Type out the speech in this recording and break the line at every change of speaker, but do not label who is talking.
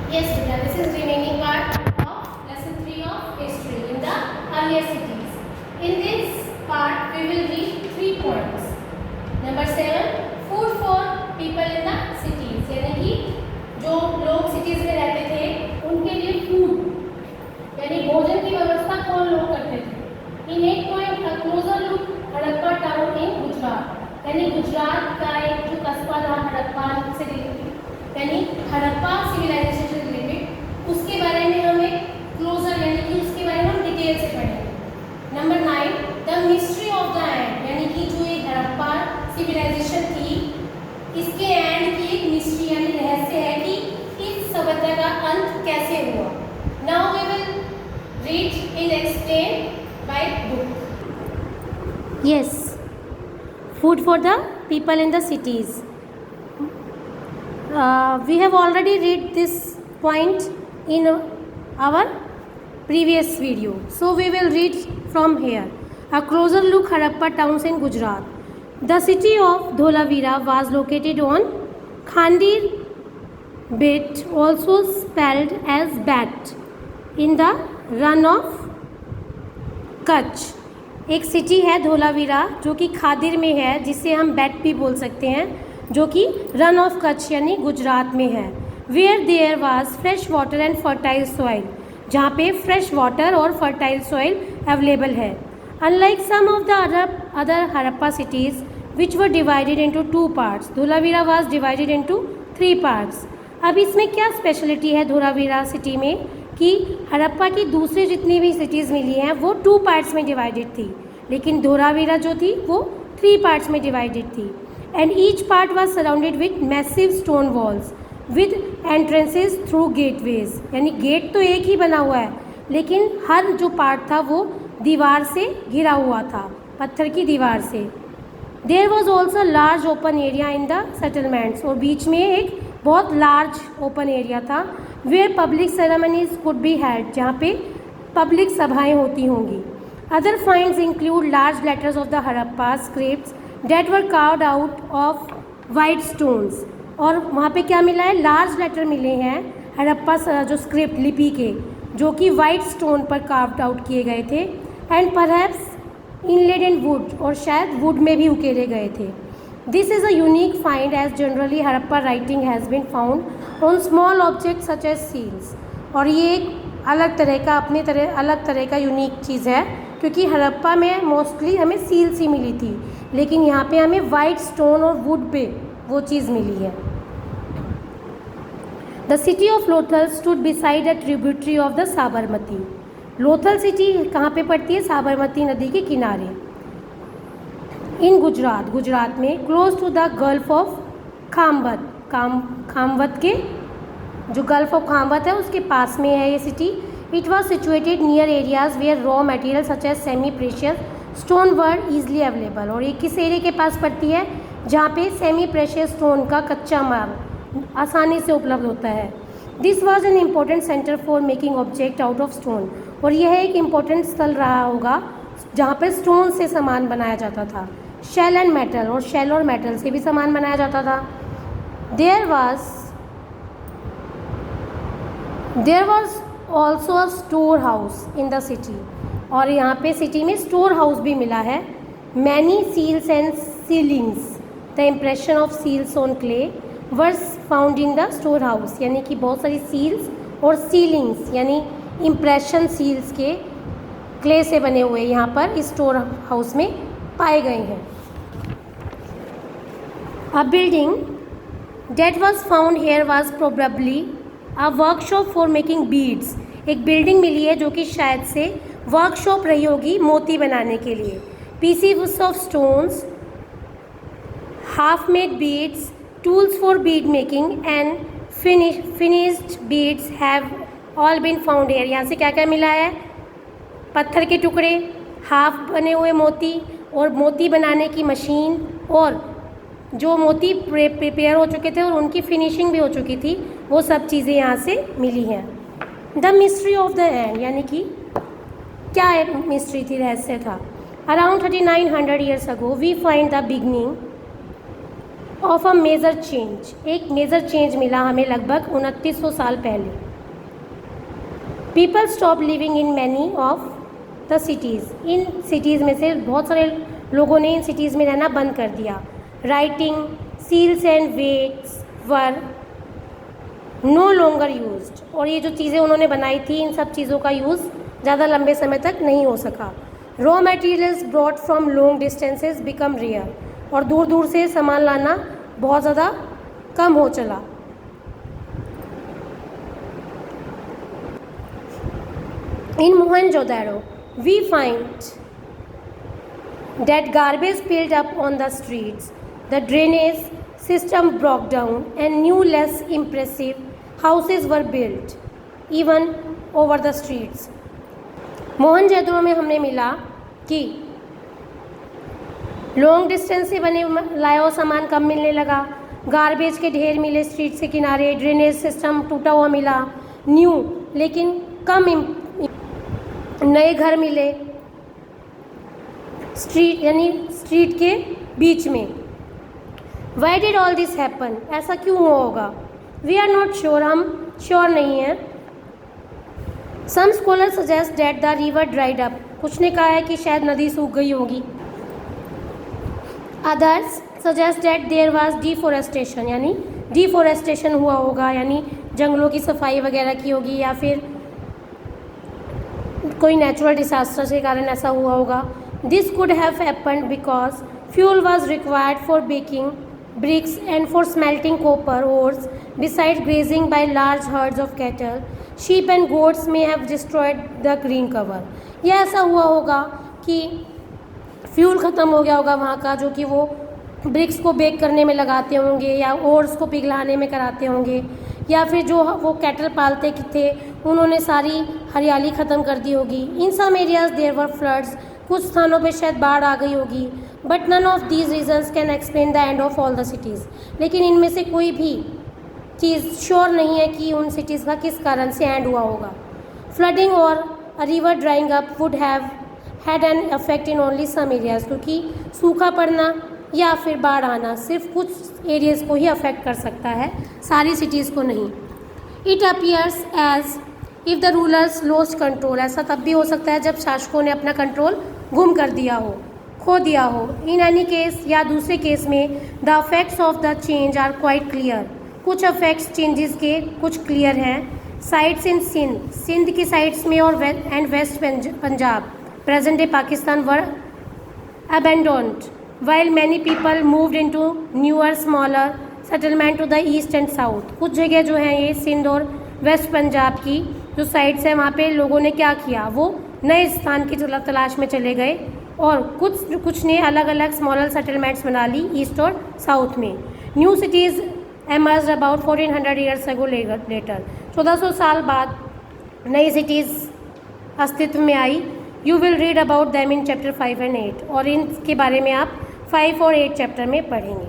Yes, Vidya, this is remaining part of lesson 3 of history in the earlier cities. In this part, we will read 3 points. Number 7, food for people in the cities. यानी कि जो लोग cities में रहते थे उनके लिए food यानी भोजन की व्यवस्था कौन लोग करते थे. In 8 point, a closer look Harappa town in Gujarat. यानी गुजरात का एक जो कस्बा था हड़प्पा से रिलेटेड यानी हड़प्पा सिविलाइजेशन से रिलेटेड उसके बारे में हम एक क्लोजर यानी कि उसके बारे में हम डिटेल से पढ़ेंगे. Number 9, the mystery of the end यानी कि जो ये हड़प्पा सिविलाइजेशन थी इसके एंड की एक मिस्ट्री यानी रहस्य है कि इस सभ्यता का अंत कैसे हुआ. Now we will read in explain by book.
Yes, food for the people in the cities. We have already read this point in our previous video. So we will read from here. A closer look Harappa towns in Gujarat. The city of Dholavira was located on Khandir Bit, also spelled as Bat, in the run of Kutch. एक city है धोलावीरा जो कि खादिर में है जिसे हम bat भी बोल सकते हैं जो कि रन ऑफ कच्छ यानी गुजरात में है. Where there was fresh water and fertile soil जहाँ पे फ्रेश वाटर और फर्टाइल सॉइल अवेलेबल है. Unlike some of the other Harappa cities which were divided into 2 parts, Dholavira was divided into 3 parts. अब इसमें क्या स्पेशलिटी है धोलावीरा सिटी में कि हड़प्पा की दूसरी जितनी भी सिटीज़ मिली हैं वो 2 पार्ट्स में डिवाइडेड थी लेकिन धोलावीरा जो थी वो 3 पार्ट्स में डिवाइडेड थी. And each part was surrounded with massive stone walls with entrances through gateways यानी गेट तो एक ही बना हुआ है लेकिन हर जो पार्ट था वो दीवार से घिरा हुआ था, पत्थर की दीवार से. There was also large open area in the settlements और बीच में एक बहुत लार्ज ओपन एरिया था where public ceremonies could be held जहाँ पे पब्लिक सभाएं होती होंगी. Other finds include large letters of the Harappa scripts that were carved out of white stones और वहाँ पे क्या मिला है, लार्ज लेटर मिले हैं हड़प्पा जो स्क्रिप्ट लिपि के जो कि वाइट स्टोन पर कार्व्ड आउट किए गए थे and perhaps inlaid in would और शायद वुड में भी उकेरे गए थे. This is a unique find as generally Harappa writing has been found on small objects such as seals. और ये एक अलग तरह का यूनिक चीज़ है क्योंकि हड़प्पा में मोस्टली हमें सील्स ही मिली थी लेकिन यहाँ पे हमें वाइट स्टोन और वुड पे वो चीज़ मिली है. The city of Lothal stood beside a tributary of the Sabarmati. Lothal city कहाँ पे पड़ती है, साबरमती नदी के किनारे इन गुजरात में close to the gulf of Khambhat के जो गल्फ ऑफ खामवत है उसके पास में है ये city. It was situated near areas where raw material such as semi precious stone were easily available. और ये किस एरिया के पास पड़ती है जहाँ पे सेमी प्रेशियस स्टोन का कच्चा माल आसानी से उपलब्ध होता है. This was an important centre for making object out of stone और यह एक इम्पोर्टेंट स्थल रहा होगा जहाँ पे स्टोन से सामान बनाया जाता था. शेल एंड मेटल और शेल और मेटल से भी सामान बनाया जाता था. There was also a store house in the city और यहाँ पे सिटी में स्टोर हाउस भी मिला है. Many seals and sealings the impression of seals on clay were found in the store house यानी कि बहुत सारी सील्स और सीलिंग्स यानी इम्प्रेशन सील्स के क्ले से बने हुए यहाँ पर इस स्टोर हाउस में पाए गए हैं. A building that was found here was probably a workshop for making beads. एक बिल्डिंग मिली है जो कि शायद से वर्कशॉप रही होगी मोती बनाने के लिए. Pieces of stones, half-made beads, tools for bead making and finished beads have all been found here. यहाँ से क्या क्या मिला है, पत्थर के टुकड़े, हाफ बने हुए मोती और मोती बनाने की मशीन और जो मोती प्रिपेयर हो चुके थे और उनकी फिनिशिंग भी हो चुकी थी वो सब चीज़ें यहाँ से मिली हैं. The mystery of the end यानी कि क्या मिस्ट्री थी, रहस्य था. Around 3900 years ago we find the beginning of a major change, एक मेजर चेंज मिला हमें लगभग 2900 साल पहले. People stop living in many of the cities, इन सिटीज़ में से बहुत सारे लोगों ने इन सिटीज़ में रहना बंद कर दिया. Writing, seals and weights were no longer used, और ये जो चीज़ें उन्होंने बनाई थी इन सब चीज़ों का यूज़ ज़्यादा लंबे समय तक नहीं हो सका. Raw materials brought from long distances become rare, और दूर दूर से सामान लाना बहुत ज़्यादा कम हो चला. In Mohenjo-daro, we find that garbage piled up on the streets, the drainage system broke down, and new, less impressive houses were built, even over the streets. Mohenjodaro में हमने मिला कि लॉन्ग डिस्टेंस से बने लाया हुआ सामान कम मिलने लगा, गार्बेज के ढेर मिले स्ट्रीट से किनारे, ड्रेनेज सिस्टम टूटा हुआ मिला, न्यू लेकिन कम नए घर मिले स्ट्रीट यानी स्ट्रीट के बीच में. Why did all this happen, ऐसा क्यों हुआ होगा? वी आर नॉट श्योर, हम श्योर नहीं हैं. Some scholar suggest that the river dried up, कुछ ने कहा है कि शायद नदी सूख गई होगी. Others suggest that there was deforestation, यानी डिफोरेस्टेशन हुआ होगा, यानी जंगलों की सफाई वगैरह की होगी, या फिर कोई नेचुरल डिसास्टर के कारण ऐसा हुआ होगा. This could have happened because fuel was required for baking bricks and for smelting copper ores. Besides grazing by large herds of cattle, sheep and goats may have destroyed the green cover. यह ऐसा हुआ होगा कि fuel ख़त्म हो गया होगा वहाँ का, जो कि वो ब्रिक्स को बेक करने में लगाते होंगे या ओर्स को पिघलाने में कराते होंगे, या फिर जो वो कैटल पालते थे उन्होंने सारी हरियाली ख़त्म कर दी होगी. In some areas there were floods, कुछ स्थानों पे शायद बाढ़ आ गई होगी. But none of these reasons can explain the end of all the cities, लेकिन इनमें से कोई भी चीज़ श्योर नहीं है कि उन सिटीज़ का किस कारण से एंड हुआ होगा. फ्लडिंग और a river drying up would have had an effect in only some areas, क्योंकि सूखा पड़ना या फिर बाढ़ आना सिर्फ कुछ एरियाज़ को ही अफेक्ट कर सकता है, सारी सिटीज़ को नहीं. It appears as if the rulers lost control, ऐसा तब भी हो सकता है जब शासकों ने अपना कंट्रोल गुम कर दिया हो, खो दिया हो. इन एनी केस, या दूसरे केस में, the effects of the change are quite clear, कुछ अफेक्ट्स चेंजेस के कुछ क्लियर हैं. साइट्स इन सिंध, सिंध की साइट्स में और and west Punjab, present day Pakistan, were abandoned while many people moved into newer smaller settlement to the east and south. कुछ जगह जो है ये सिंध और वेस्ट पंजाब की जो साइट्स हैं वहाँ पे लोगों ने क्या किया, वो नए स्थान की तलाश में चले गए, और कुछ ने अलग अलग स्मॉलर सेटलमेंट्स बना ली ईस्ट और साउथ में. New cities emerge about 1400 years ago later, 1400 साल बाद नई सिटीज़ अस्तित्व में आई. You will read about them in chapter 5 and 8, और इनके बारे में आप 5 और 8 चैप्टर में पढ़ेंगे.